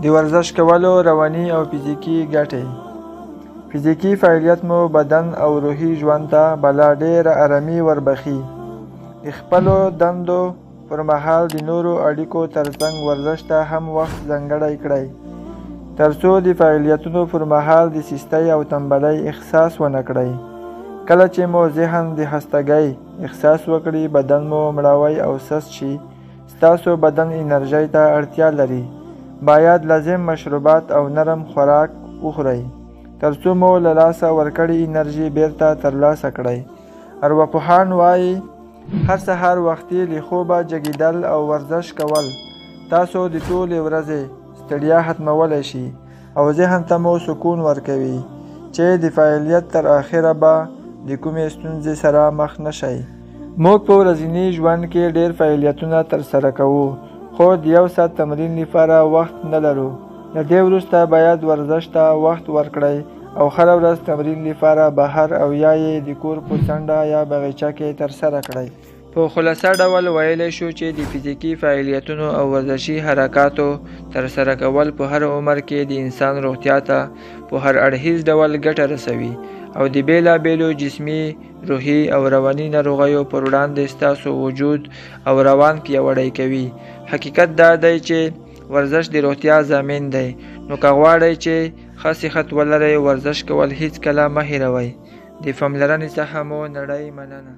د ورزش کولو رواني او فزیکي ګټې. فزیکي فعالیت مو بدن او روحي ژوند ته بلا ډېره آرامي وربخي. د خپلو دندو پر مهال د نورو اړیکو ترڅنګ ورزش ته هم وخت ځانګړی کړئ، ترڅو د فعالیتونو پر مهال د سستۍ او تنبلۍ احساس ونه کړئ. کله چې مو ذهن د خستګۍ احساس وکړي، بدن مو مړاوی او سست شي، ستاسو بدن انرژۍ ته اړتیا لري. باید لازم مشروبات او نرم خوراک وخورئ، ترڅو مو له لاسه ورکړې انرژي بیرته ترلاسه کړئ. ارواپوهان وایي هر سهار وختي له خوبه جګېدل او ورزش کول تاسو د ټولې ورځې ستړیا ختمولی شي او ذهن ته مو سکون ورکوي چې د فعالیت تر اخره به د کومې ستونزې سره مخ نشئ. موږ په ورځني ژوند کې ډېر فعالیتونه ترسره کوو، خو د 1 ساعت تمرین لپاره وخت نه لرو. له دې وروسته باید ورزش ته وخت ورکړئ او هره ورځ تمرین لپاره بهر او یا یې د کور په څنډه یا بغیچه کې ترسره کړئ. په خلاصه ډول ویلی شو چې د فزیکي فعالیتونو او ورزشي حرکاتو ترسره کول په هر عمر کې د انسان روغتیا ته په هر اړخیز ډول ګټه رسوي او د بیلابیلو جسمي، روحي او رواني ناروغیو پر وړاندې ستاسو وجود او روان پیاوړی کوي. حقیقت دا دی چې ورزش د روغتیا ضامن دی، نو که غواړئ چې ښه صحت ولرئ، ورزش کول هیڅکله مه هیروئ. د پاملرنې څخه مو نړۍ مننه.